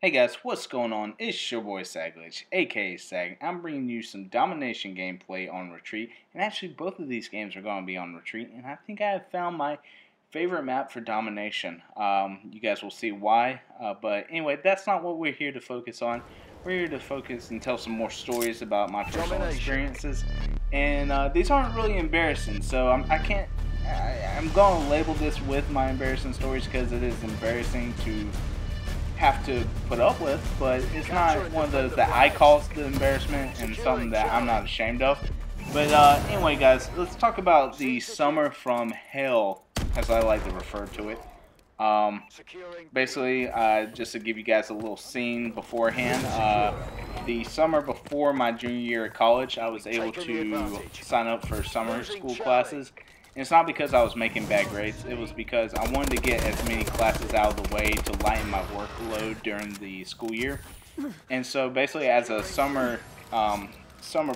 Hey guys, what's going on? It's your boy Saglitch, aka Sag. I'm bringing you some Domination gameplay on Retreat, and actually both of these games are going to be on Retreat, and I think I have found my favorite map for Domination. You guys will see why, but anyway, that's not what we're here to focus on. We're here to focus and tell some more stories about my personal experiences, and these aren't really embarrassing, so I'm going to label this with my embarrassing stories because it is embarrassing to have to put up with, but it's not one of those that I cause the embarrassment and something that I'm not ashamed of. But anyway guys, let's talk about the summer from hell, as I like to refer to it. Basically, just to give you guys a little scene beforehand, the summer before my junior year at college, I was able to sign up for summer school classes. And it's not because I was making bad grades, it was because I wanted to get as many classes out of the way to lighten my workload during the school year. And so basically as a summer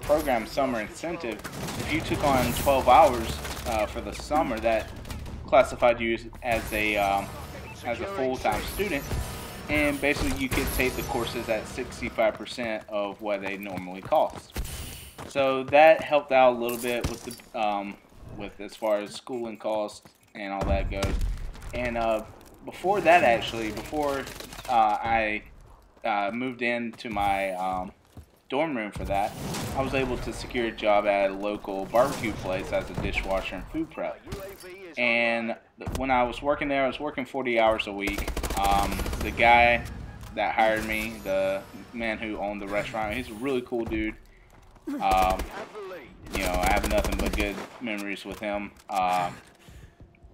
program, summer incentive, if you took on 12 hours for the summer, that classified you as a full-time student, and basically you could take the courses at 65% of what they normally cost. So that helped out a little bit with the with as far as schooling costs and all that goes. And before that, actually, before I moved into my dorm room for that, I was able to secure a job at a local barbecue place as a dishwasher and food prep. And when I was working there, I was working 40 hours a week. The guy that hired me, the man who owned the restaurant, he's a really cool dude. You know, I have nothing but good memories with him.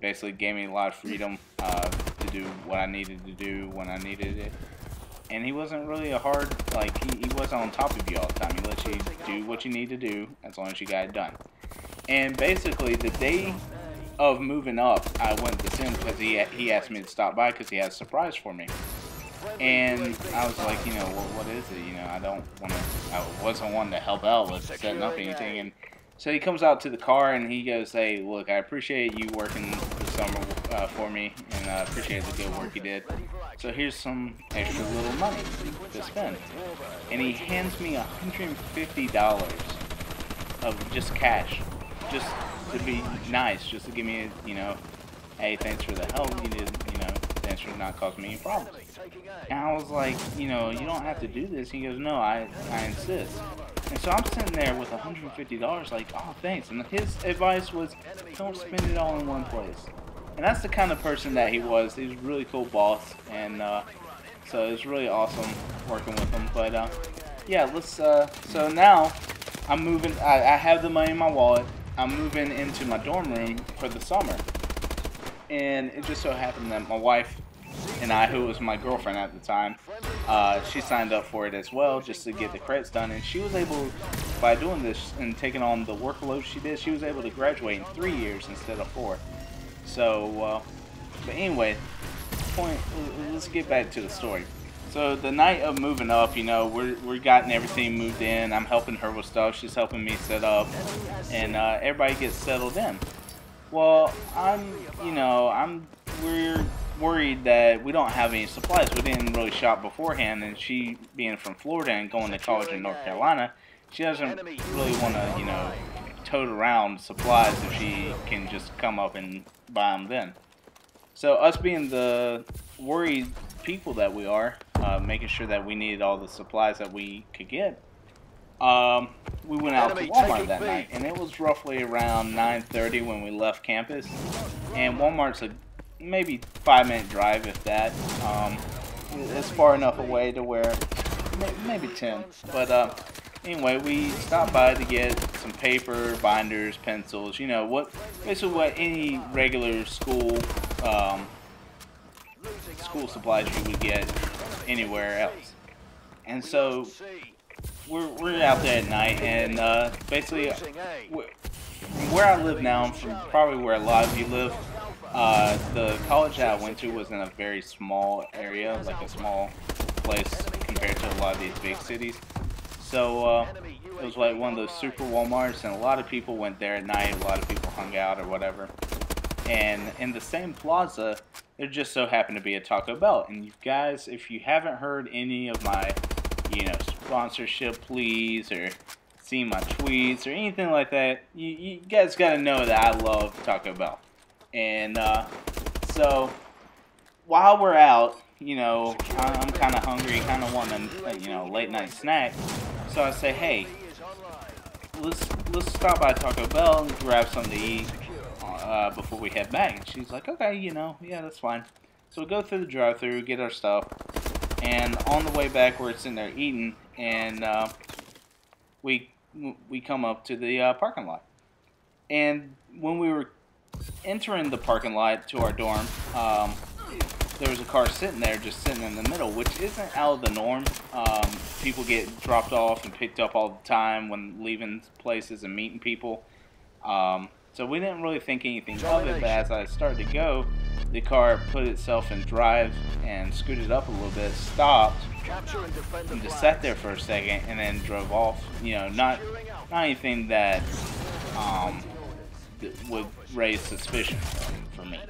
Basically gave me a lot of freedom to do what I needed to do when I needed it. And he wasn't really a hard, like, he wasn't on top of you all the time. He let you do what you need to do as long as you got it done. And basically, the day of moving up, I went to see him because he asked me to stop by because he had a surprise for me. And I was like, you know, well, what is it? You know, I wasn't wanting to help out with setting up anything. And so he comes out to the car and he goes, hey, look, I appreciate you working the summer for me, and I appreciate the good work you did. So here's some extra little money to spend. And he hands me $150 of just cash, just to be nice, just to give me, you know, hey, thanks for the help you did, you know, thanks for not causing me any problems. And I was like, you know, you don't have to do this. He goes, no, I insist. And so I'm sitting there with $150 like, oh, thanks. And his advice was, don't spend it all in one place. And that's the kind of person that he was. He was a really cool boss. And so it was really awesome working with him. But yeah, let's, so now I'm moving, I have the money in my wallet. I'm moving into my dorm room for the summer. And it just so happened that my wife and I, who was my girlfriend at the time, she signed up for it as well just to get the credits done, and she was able, by doing this and taking on the workload she did, she was able to graduate in 3 years instead of 4. So but anyway, let's get back to the story. So the night of moving up, you know, we're getting everything moved in. I'm helping her with stuff, she's helping me set up, and everybody gets settled in. Well, we're worried that we don't have any supplies. We didn't really shop beforehand, and she, being from Florida and going to college in North Carolina, she doesn't really want to, you know, tote around supplies if she can just come up and buy them then. So us being the worried people that we are, making sure that we needed all the supplies that we could get, we went out to Walmart that night, and it was roughly around 9:30 when we left campus, and Walmart's a maybe 5-minute drive, if that. It's far enough away to where maybe 10. But anyway, we stopped by to get some paper, binders, pencils. You know basically what any regular school supplies you would get anywhere else. And so we're out there at night, and basically where I live now, from probably where a lot of you live. The college that I went to was in a very small area, like a small place compared to a lot of these big cities. So it was like one of those super Walmarts, and a lot of people went there at night, a lot of people hung out or whatever. And in the same plaza, there just so happened to be a Taco Bell. And you guys, if you haven't heard any of my, sponsorship please, or seen my tweets or anything like that, you guys got to know that I love Taco Bell. And so while we're out, I'm kind of hungry, kind of want a, late night snack. So I say, hey, let's stop by Taco Bell and grab something to eat before we head back. And she's like, okay, yeah, that's fine. So we go through the drive-thru, get our stuff, and on the way back, we're sitting there eating, and we come up to the parking lot. And when we were entering the parking lot to our dorm, there was a car sitting there, just sitting in the middle, which isn't out of the norm. People get dropped off and picked up all the time when leaving places and meeting people. So we didn't really think anything of it, but as I started to go, the car put itself in drive and scooted up a little bit, stopped, and just sat there for a second, and then drove off. Not anything that would raise suspicion for me.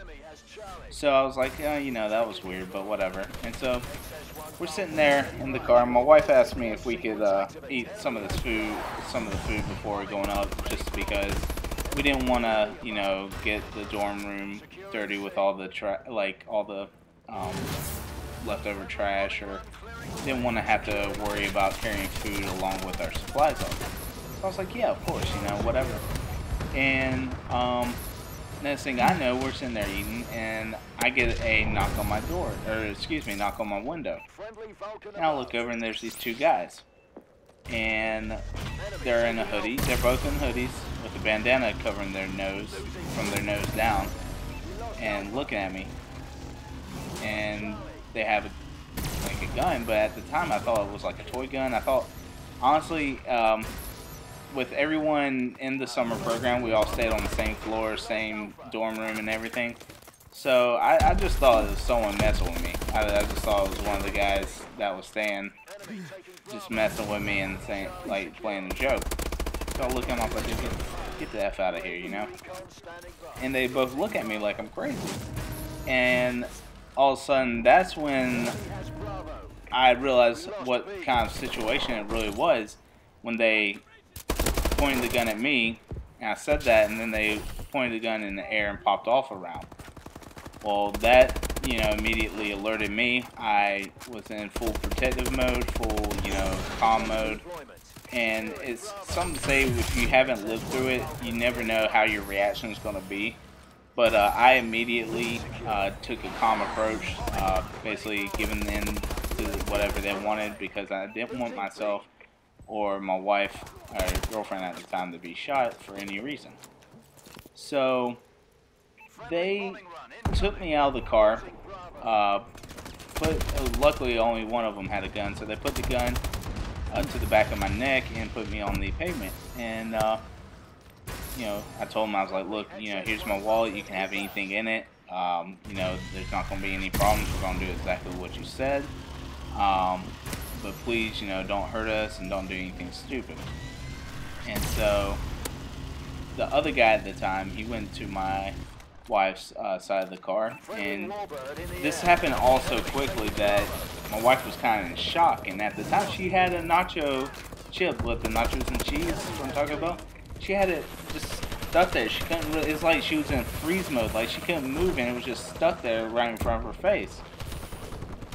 So I was like, that was weird, but whatever. And so we're sitting there in the car. My wife asked me if we could eat some of the food before going up, just because we didn't want to, get the dorm room dirty with all the leftover trash, or didn't want to have to worry about carrying food along with our supplies on. So I was like, yeah, of course, whatever. And next thing I know, we're sitting there eating, and I get a knock on my door, knock on my window. And I look over, and there's these two guys, and they're in a hoodie. They're both in hoodies with a bandana covering their nose, from their nose down, and looking at me. And they have a gun, but at the time I thought it was like a toy gun. I thought, honestly, with everyone in the summer program, we all stayed on the same floor, same dorm room and everything. So I just thought it was someone messing with me. I just thought it was one of the guys that was staying, just messing with me and saying, like, playing a joke. So I look at them, I was like, get the F out of here, And they both look at me like I'm crazy. And all of a sudden, that's when I realized what kind of situation it really was, when they pointed the gun at me, and I said that, and then they pointed the gun in the air and popped off a round. Well, that, immediately alerted me. I was in full protective mode, full, calm mode, and it's something to say, if you haven't lived through it, you never know how your reaction is going to be. But I immediately took a calm approach, basically giving in to whatever they wanted, because I didn't want myself or my wife or girlfriend at the time to be shot for any reason. So they took me out of the car. Luckily, only one of them had a gun, so they put the gun to the back of my neck and put me on the pavement. And I told them, I was like, look, here's my wallet. You can have anything in it. There's not going to be any problems. We're going to do exactly what you said. But please, don't hurt us and don't do anything stupid. And so the other guy at the time, he went to my wife's side of the car, and this happened all so quickly that my wife was kind of in shock. And at the time, she had a nacho chip with the nachos and cheese from Taco Bell. She had it just stuck there. She couldn't really, it's like she was in freeze mode, like she couldn't move, and it was just stuck there right in front of her face.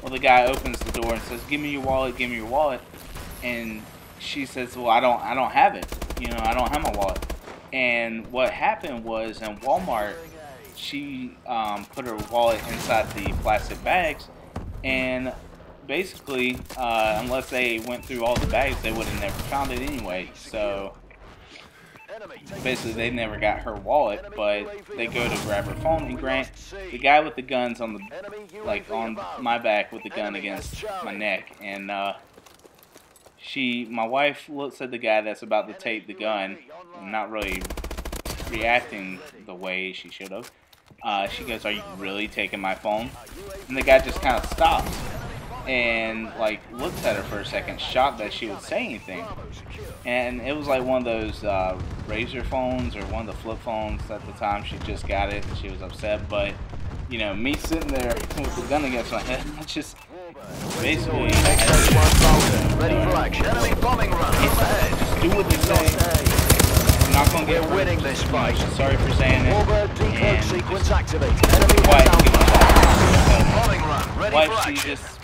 Well, the guy opens the door and says, give me your wallet, give me your wallet. And she says, well, I don't have it. I don't have my wallet. And what happened was, in Walmart, she put her wallet inside the plastic bags, and basically, unless they went through all the bags, they would have never found it anyway. So basically, they never got her wallet, but they go to grab her phone. And Grant, the guy with the guns on my back with the gun against my neck, and my wife looks at the guy that's about to take the gun, not really reacting the way she should have. She goes, are you really taking my phone? And the guy just kind of stops and looks at her for a second, shocked that she would say anything. And it was like one of those Razr phones, or one of the flip phones at the time. She just got it and she was upset, but you know, me sitting there with the gun against my head, I just basically ready for action. Enemy bombing run overhead. just do what they say. I'm not gonna get winning this fight. Sorry for saying it. Warbird decode sequence activate. Enemy Wife, has bombing run ready for she action. just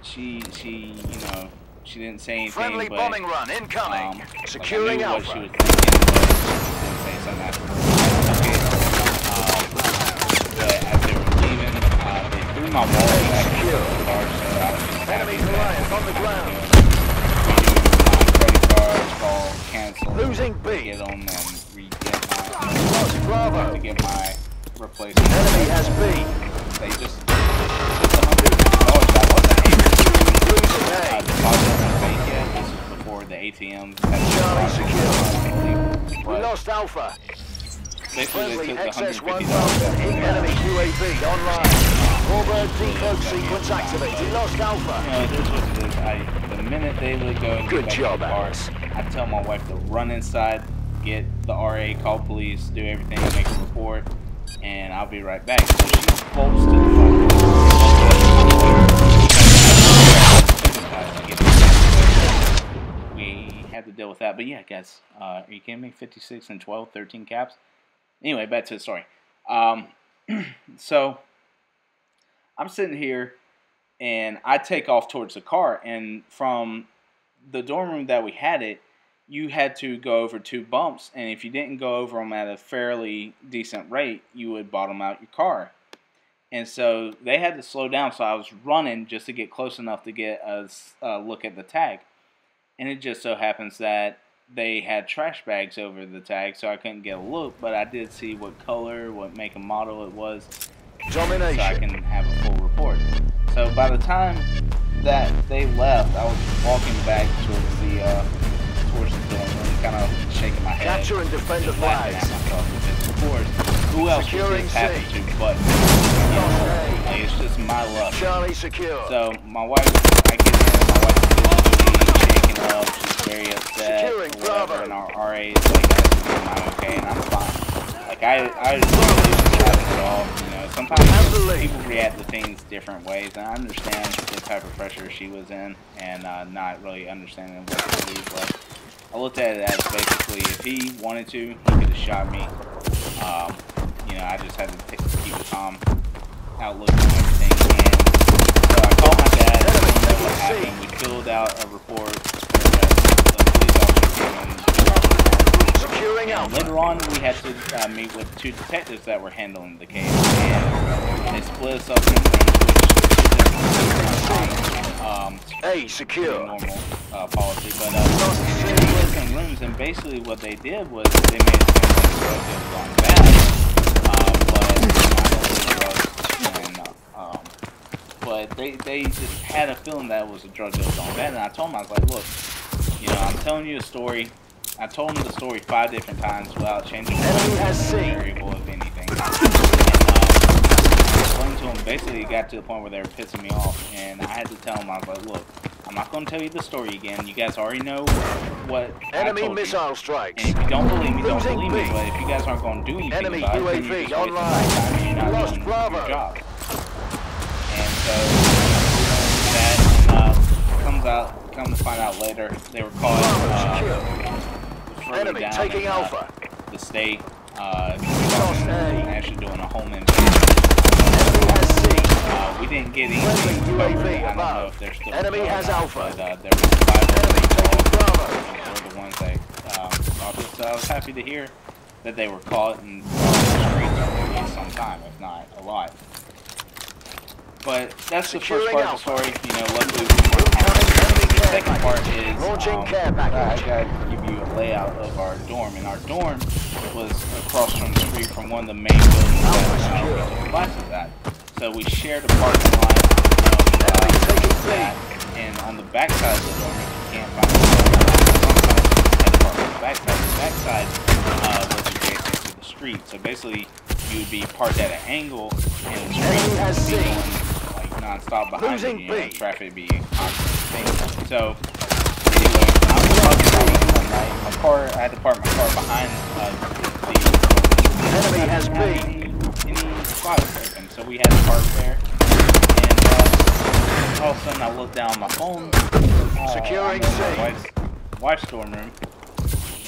she you know, she didn't say anything. Friendly but, bombing run incoming. like, Securing I knew Alpha. what she was thinking, but she didn't say something afterwards. Okay. But as they were leaving, they threw my wallet back into the car, so I was just happy Enemy Goliath on the ground. Credit cards, call, cancel, Losing B. get them and re-get my, Lost Bravo. to get my replacement. Enemy has B. They just $150. That wasn't Losing A. deposit on bank yet. This was before the ATMs had Charlie secure. We But lost Alpha. basically Friendly they took the XS-1000 $150 in enemy UAV online. Warbird decode sequence activated. Lost Alpha. You know, it is what it is. The minute they would go and Good get back job, to the bar, Alex. I tell my wife to run inside, get the RA, call police, do everything, make a report, and I'll be right back. So she bolts to the front door. We had to deal with that. But yeah, guys, are you kidding me? 56 and 12, 13 caps. Anyway, back to the story. So I'm sitting here, and I take off towards the car, and from the dorm room that we had it, you had to go over 2 bumps, and if you didn't go over them at a fairly decent rate, you would bottom out your car. And so they had to slow down, so I was running just to get close enough to get a look at the tag. And it just so happens that they had trash bags over the tag, so I couldn't get a look, but I did see what color, what make and model it was, Domination. so I can have a full report. So by the time that they left, I was walking back towards the dorm room, kind of shaking my head. Capture and defend the laughing flags. at myself, because of course, who else would Securing this happen C. to but me? Like, it's just my luck. Charlie secure. So my wife, I get there, my wife is shaking up, she's very upset, Securing or whatever, Bravo. and our RA is like, am I okay? And I'm fine. Like, I really just happen at all. You know, sometimes people react to things different ways, and I understand the type of pressure she was in, and not really understanding what to do, but I looked at it as basically, if he wanted to, he could have shot me. You know, I just had to keep a calm outlook on everything, and so I called my dad, told him what happened. We filled out a report, the police officer came and filled out a report. Securing And Alpha. later on, we had to meet with 2 detectives that were handling the case, and they split us up in rooms, which A pretty secure. normal policy, but they split us in rooms, and basically what they did was they made it sound like the drug deal was gone bad, but they just had a feeling that it was a drug deal gone bad, and I told them, I was like, look, you know, I'm telling you a story. I told him the story 5 different times without changing Enemy has C. variable, if anything. And explained to him, basically it got to the point where they were pissing me off, and I had to tell him, I was like, look, I'm not going to tell you the story again. You guys already know what Enemy I told missile you. strikes. And if you don't believe me, don't Losing believe me. B. But if you guys aren't going to do anything Enemy about it, then UAV you're just wasting online. my time and you're not Lost doing Bravo. your job. And so that come to find out later, they were caught further Enemy down taking in Alpha. the state, Lost A. actually doing a home invasion. Enemy has C. We didn't get Friendly anything UAV covered. I don't know above. if they're still Enemy involved has or not, Alpha. but there was 5 Enemy taking Bravo. were the ones that lost it. So I was happy to hear that they were caught and brought on the streets for at least some time, if not a lot. But that's the first Securing part of the story. You know, luckily we weren't harmed. The second part is Launching care I package. got to give you a layout of our dorm, and our dorm was across from the street from one of the main buildings that we took classes at. So we shared a parking lot of that, and on the back side of the dorm, if you can't find the backside was adjacent to the street. So basically, you would be parked at an angle, and the street would be going like non-stop behind you. You know, traffic would be constant. So anyway, I was parking one night. I had to park my car behind the Enemy has B. any spots open. so we had parked there. And all of a sudden, I looked down my phone. Securing I'm in my wife's dorm room,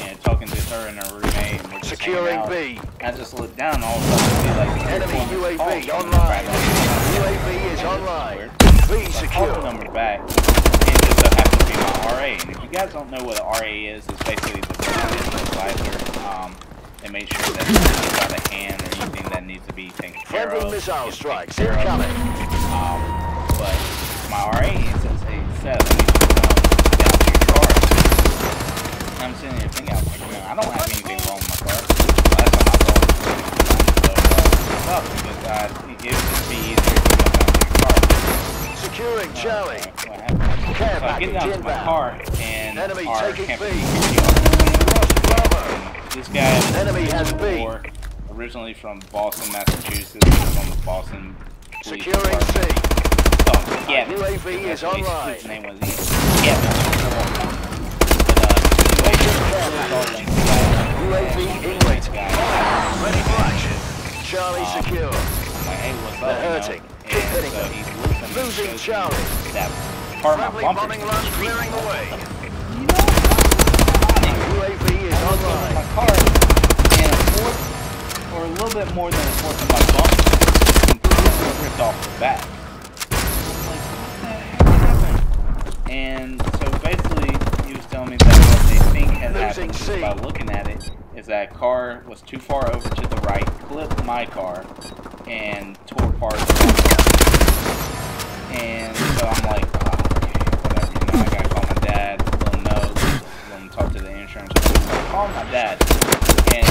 and talking to her and her roommate. And we're just securing out. B. I just looked down, and all of a sudden, I see like Enemy UAV online. UAV is online. B I called the secure. number back, and it just so happened to be my RA. And if you guys don't know what an RA is, it's basically the business advisor. They make sure that nothing's out of hand or anything that needs to be taken care Friendly of. missile is strikes taken care of. incoming. But my RA says, hey, Seth, I need you to come down to your car. And I'm sitting there thinking, I was like, man, I don't have anything wrong with my car. Last time I saw it, so because it would just be easier to come down to your car. Securing Charlie. What happened? Care So I get down to my inbound. car, and Enemy our taking campus B. security officer, Lost Bravo. this guy Enemy has B. originally from Boston, Massachusetts, from the Boston Police Securing C. Department. Oh, yeah. UAV is online. His name was yeah. UAV in wait. Ready for action. Charlie secure. I'm like, hey, what's up? They're hurting. Keep hitting so them. he's losing. Losing Charlie. That part of my Friendly bumper. bombing run clearing the way. You know, UAV is my online. car and a fourth, or a little bit more than a fourth of my bumper completely ripped off the back. I'm like, what the heck happened? And so basically, he was telling me that what they think had happened just by looking at it is that car was too far over to the right, clipped my car, and tore apart the car. And so I'm like, oh, whatever, you know, I gotta call my dad, let him know, let him talk to the insurance company. So I called my dad, and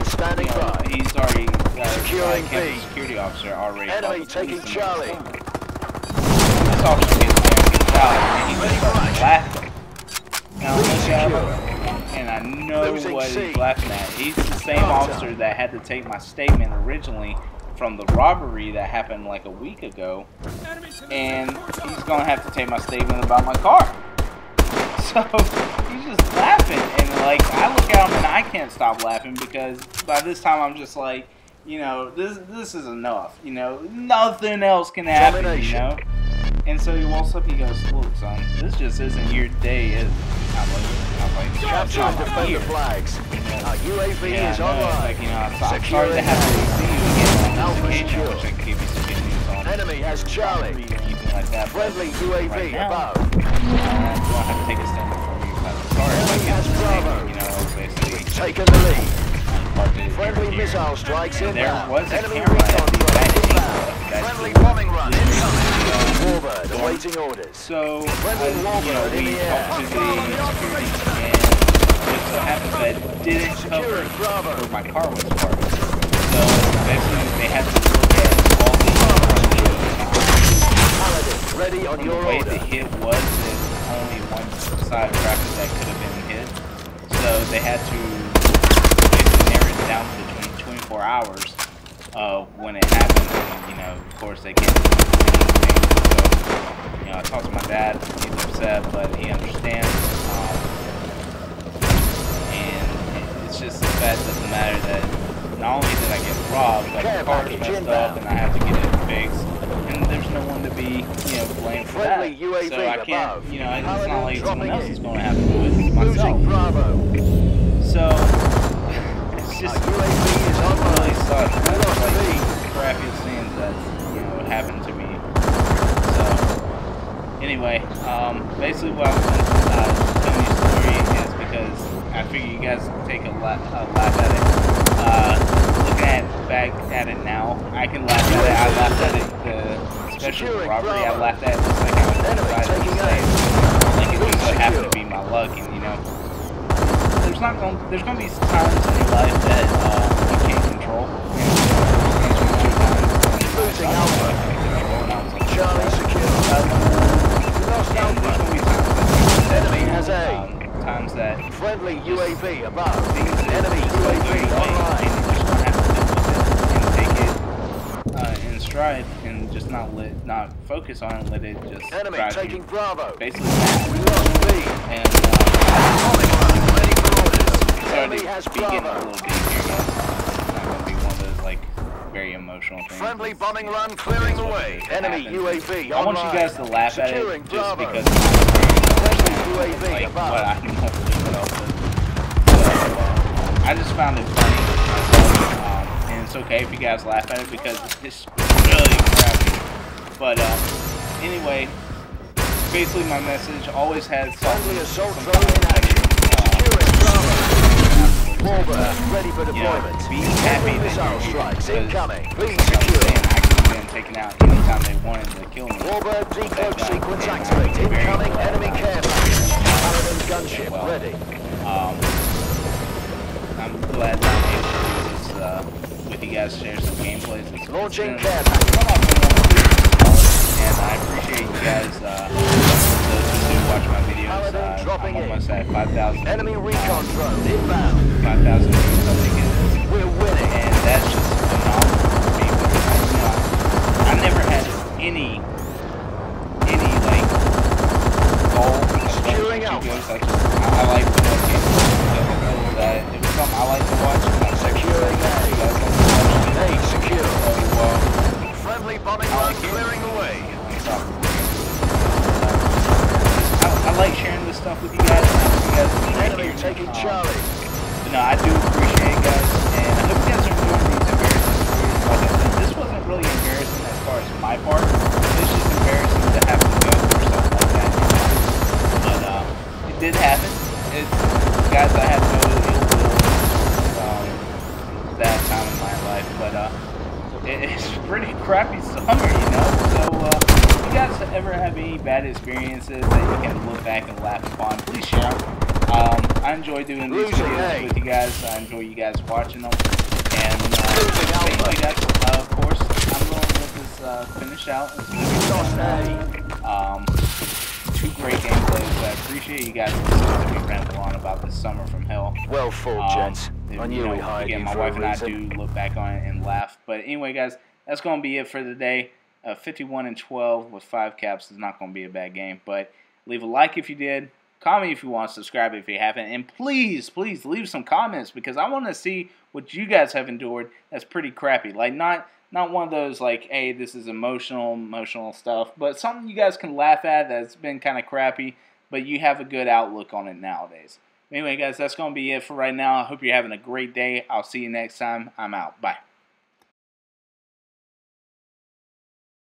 Standing by. he's already Securing B. campus security officer already. Enemy called the taking police Charlie. and this officer gets there and gets out, and he just starts laughing. Now I look at him, and I know Losing what C. he's laughing at. He's the same officer that had to take my statement originally from the robbery that happened like a week ago, and he's gonna have to take my statement about my car. So he's just laughing, and like I look at him and I can't stop laughing because by this time I'm just like, you know, this is enough. You know, nothing else can happen. You know. And so he walks up, he goes, look, son, this just isn't your day, is it? I'm like, Capture and defend the flags. Our UAV yeah, is no, online. it's like, you know, I'm sorry to have to see you again on this occasion, which I can give you some good news on. Enemy has Charlie. Or anything like that. Friendly UAV right now, above. I don't have to take a statement from you. I'm sorry if I get a statement, you know, basically. Taking the lead. Parked it Friendly here. missile strikes And there inbound. was a Enemy camera at recon the drone back inbound. Friendly bombing run incoming. Warbird awaiting orders. So, Friendly you know, Warbird in we the air. talked to the security, and it just so happens that it didn't cover Bravo. where my car was parked. So, basically, they had to look at all the Paladin, ready on the your way order. the hit was, there's only one side of traffic that could have been hit. So, they had to basically narrow it down to between 24 hours when it happened. And, you know, of course, they can't do anything. So, you know, I talked to my dad. He's upset, but he understands. And it's just the fact of the matter that not only did I get robbed, but the car's messed up and I have to get it fixed. And there's no one to be, you know, blamed for that. Friendly UAV So I can't, above. you know, it's Paladin not like someone dropping else in. is going to have to do it myself. Losing Bravo. So it's just Our UAV is really online. sucks. That's Lost like lead. the crappiest things that, you know, happened to me. So anyway, basically what I'm telling you story is because I figure you guys take a laugh at it. Looking back at it now, I can laugh at it. I laughed at it, especially the robbery. I laughed at it just like I was decided to say. Like it just so happened to be my luck, and you know, there's gonna be times in your life that you can't control. Losing Alpha. Charlie secure. Lost Alpha. Enemy has A. Times that Friendly UAV above. things that Enemy just don't go UAV your way, online. and you're just gonna have to live with it and take it in stride and just not focus on it, let it just Enemy drive taking you Bravo. basically mad. We lost B. And Bombing run ready for orders. sorry Enemy to has be getting a Bravo. little deep here, guys. It's not gonna be one of those like very very emotional thing. Friendly bombing run clearing the way. Enemy UAV I want you online. guys to laugh at Securing it just Bravo. because it's Friendly UAV like above. what I normally put up with. So, I just found it funny myself, and it's okay if you guys laugh at it because it's really crappy. But anyway, basically my message always has Friendly assault drone in action. Securing Bravo. Warbird ready for deployment. Be happy that Missile you're here. strikes Because, incoming. Please like I was secure. saying, I could have been taken out anytime they wanted to kill me. Warbird decode But, sequence and activate. I'm very Incoming glad enemy I- care package. Paladin gunship Well, ready. I'm glad that I'm able to do this with you guys, share some gameplays. Launching It's care been package. and I appreciate you guys those who do watch my videos. Paladin dropping I'm in. almost at 5,000. Enemy recon drone inbound. 5,000 views, I think it is. We're winning. And that's just phenomenal for me because I never had any like goal. Securing Videos. Alpha. I like to watch games. So it was something I like to watch. Securing A. You guys like to watch. A secure. Very well. Friendly bombing run clearing the way. I like sharing this stuff with you guys. Enemy taking Charlie. But no, I do appreciate it, guys, and I hope you guys are enjoying these embarrassing stories. Like I said, this wasn't really embarrassing as far as my part. It's just embarrassing to have to go through something like that. But it did happen. It's guys, I had no ill will that time in my life, but it's pretty crappy summer, you know. So if you guys ever have any bad experiences that you can look back and laugh upon, please share them. I enjoy doing these videos with you guys. I enjoy you guys watching them. And anyway, guys, of course, I'm going to let this finish out. Two great gameplays. I appreciate you guys listening to me ramble on about this summer from hell. Well fought, gents. I knew we hired again, you my for wife a and I reason. do look back on it and laugh. But anyway, guys, that's going to be it for the day. 51-12 with 5 caps is not going to be a bad game. But leave a like if you did. Comment if you want. Subscribe if you haven't. And please, please leave some comments because I want to see what you guys have endured that's pretty crappy. Like, not one of those, like, hey, this is emotional stuff. But something you guys can laugh at that's been kind of crappy. But you have a good outlook on it nowadays. Anyway, guys, that's going to be it for right now. I hope you're having a great day. I'll see you next time. I'm out. Bye.